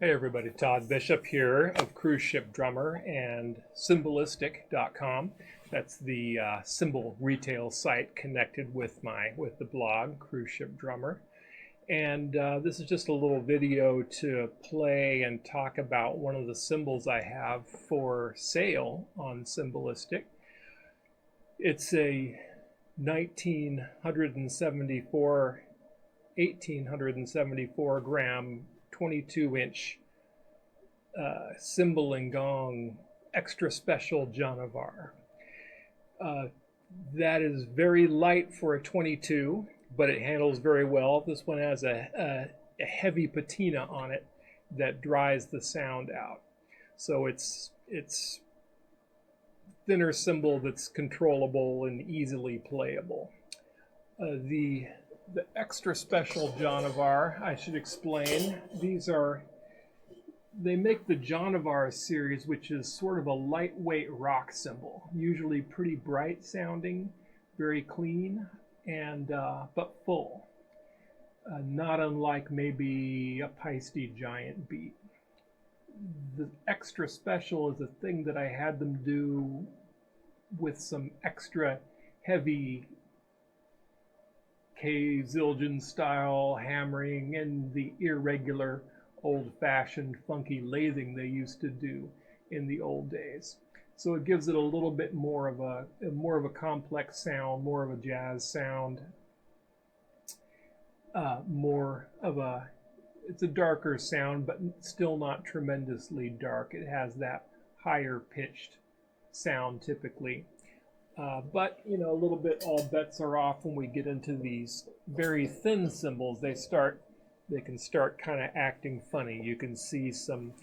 Hey everybody, Todd Bishop here of Cruise Ship Drummer and cymbalistic.com. That's the cymbal retail site connected with the blog Cruise Ship Drummer. And this is just a little video to play and talk about one of the cymbals I have for sale on Cymbalistic. It's a 1874 gram 22-inch Cymbal Gong extra special Janavar. That is very light for a 22, but it handles very well. This one has a heavy patina on it that dries the sound out. So it's thinner cymbal that's controllable and easily playable. The extra special Janavar, I should explain, they make the Janavar series, which is sort of a lightweight rock cymbal, usually pretty bright sounding, very clean, and but full. Not unlike maybe a Paiste Giant Beat. The extra special is a thing that I had them do with some extra heavy Zildjian style hammering and the irregular old-fashioned funky lathing they used to do in the old days. So it gives it a little bit more of a complex sound, more of a jazz sound, it's a darker sound, but still not tremendously dark. It has that higher pitched sound typically. But, you know, a little bit all bets are off when we get into these very thin cymbals. They can start kind of acting funny. You can see some,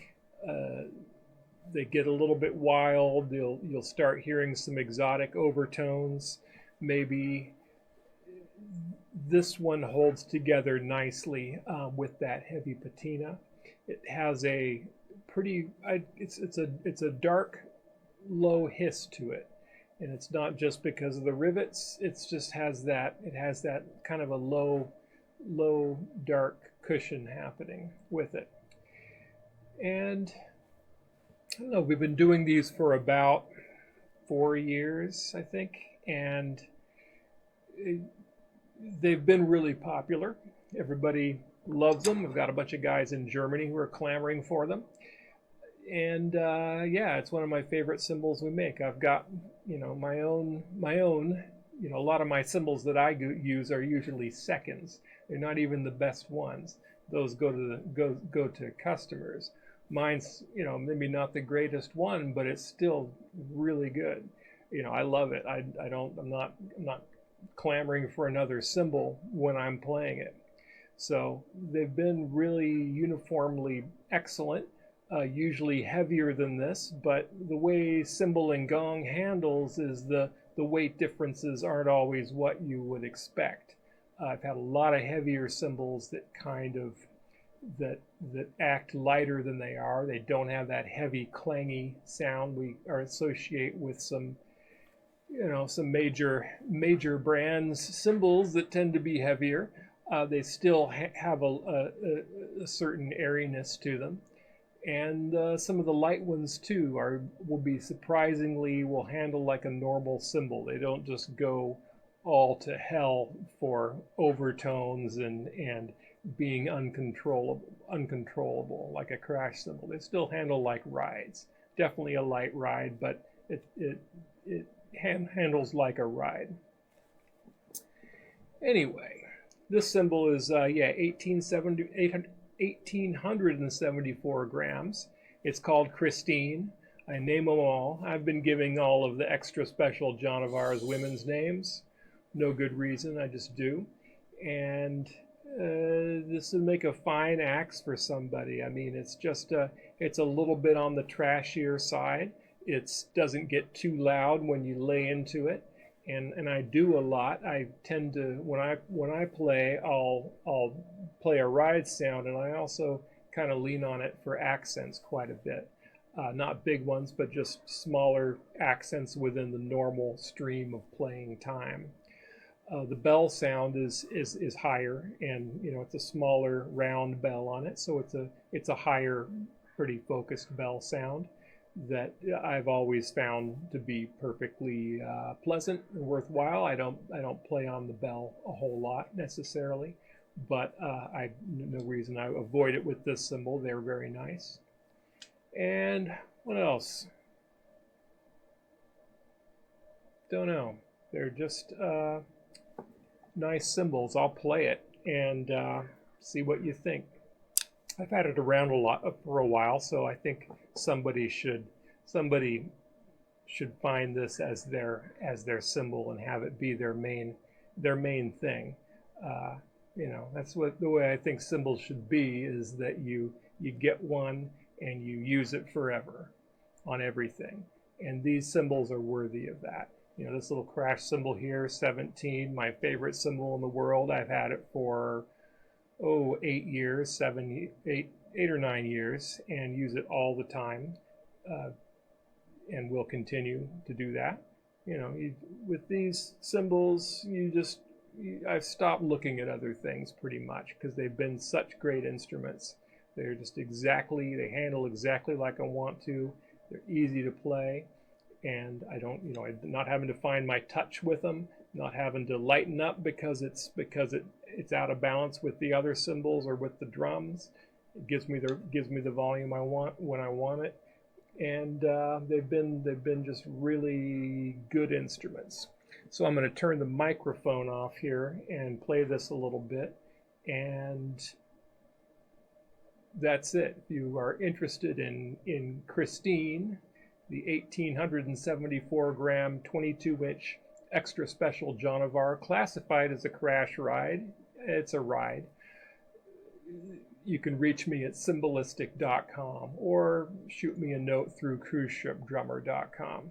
they get a little bit wild. You'll start hearing some exotic overtones. Maybe this one holds together nicely with that heavy patina. It has a pretty, it's a dark, low hiss to it. And it's not just because of the rivets, it has that kind of a low dark cushion happening with it. And I don't know, we've been doing these for about 4 years, I think, and they've been really popular. Everybody loves them. We've got a bunch of guys in Germany who are clamoring for them. And yeah, it's one of my favorite cymbals we make. I've got, you know, my own, you know, a lot of my cymbals that I use are usually seconds. They're not even the best ones. Those go to customers. Mine's, you know, maybe not the greatest one, but it's still really good. You know, I love it. I'm not clamoring for another cymbal when I'm playing it. So they've been really uniformly excellent. Usually heavier than this, but the way Cymbal Gong handles is the weight differences aren't always what you would expect. I've had a lot of heavier cymbals that that act lighter than they are. They don't have that heavy clangy sound we associate with some, you know, some major brands cymbals that tend to be heavier. They still have a certain airiness to them. And some of the light ones too will handle like a normal cymbal. They don't just go all to hell for overtones and being uncontrollable like a crash cymbal. They still handle like rides. Definitely a light ride, but it handles like a ride. Anyway, this cymbal is 1874 grams. It's called Christine. I name them all. I've been giving all of the extra special Janavars women's names. No good reason, I just do. And this would make a fine axe for somebody. I mean, it's a little bit on the trashier side. It doesn't get too loud when you lay into it. And I do a lot. I tend to, when I play, I'll play a ride sound, and I also kind of lean on it for accents quite a bit. Not big ones, but just smaller accents within the normal stream of playing time. The bell sound is higher, and it's a smaller round bell on it, so it's a higher, pretty focused bell sound that I've always found to be perfectly pleasant and worthwhile. I don't play on the bell a whole lot necessarily, but I no reason I avoid it with this cymbal. They're very nice. And what else? Don't know. They're just nice cymbals. I'll play it and see what you think. I've had it around a lot for a while, so I think somebody should find this as their cymbal and have it be their main thing. That's the way I think cymbals should be, is that you get one and you use it forever on everything. And these cymbals are worthy of that. This little crash cymbal here, 17, my favorite cymbal in the world. I've had it for 8 years, 8 or 9 years, and use it all the time, and will continue to do that. With these cymbals, I've stopped looking at other things pretty much, because they've been such great instruments. They're just they handle exactly like I want to. They're easy to play. And I don't, not having to find my touch with them, not having to lighten up because it's out of balance with the other cymbals or with the drums. It gives me the volume I want when I want it, and they've been just really good instruments. So I'm going to turn the microphone off here and play this a little bit, and that's it. If you are interested in Christine, the 1,874 gram 22-inch extra special Janavar, classified as a crash ride. It's a ride. You can reach me at cymbalistic.com or shoot me a note through cruiseshipdrummer.com.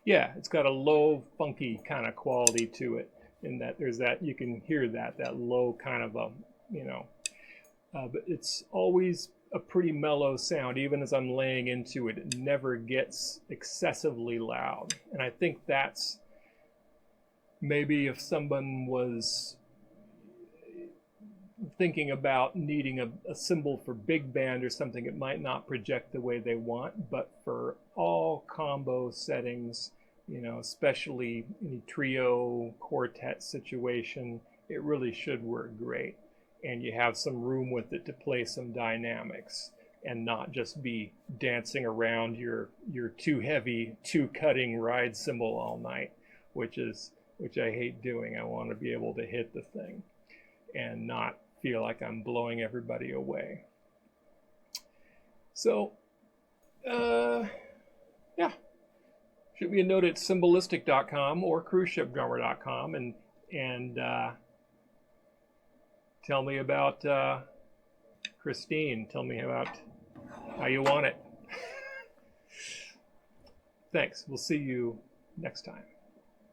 Yeah, it's got a low, funky kind of quality to it. in that there's that, you can hear that low kind of a, but it's always a pretty mellow sound. Even as I'm laying into it, it never gets excessively loud. And I think that's maybe if someone was thinking about needing a cymbal for big band or something, it might not project the way they want, but for all combo settings, especially any trio quartet situation, it really should work great. And you have some room with it to play some dynamics and not just be dancing around your too heavy, too cutting ride cymbal all night, which I hate doing. I want to be able to hit the thing and not feel like I'm blowing everybody away. So, yeah. Shoot me a note at cymbalistic.com or cruiseshipdrummer.com and tell me about Christine. Tell me about how you want it. Thanks. We'll see you next time.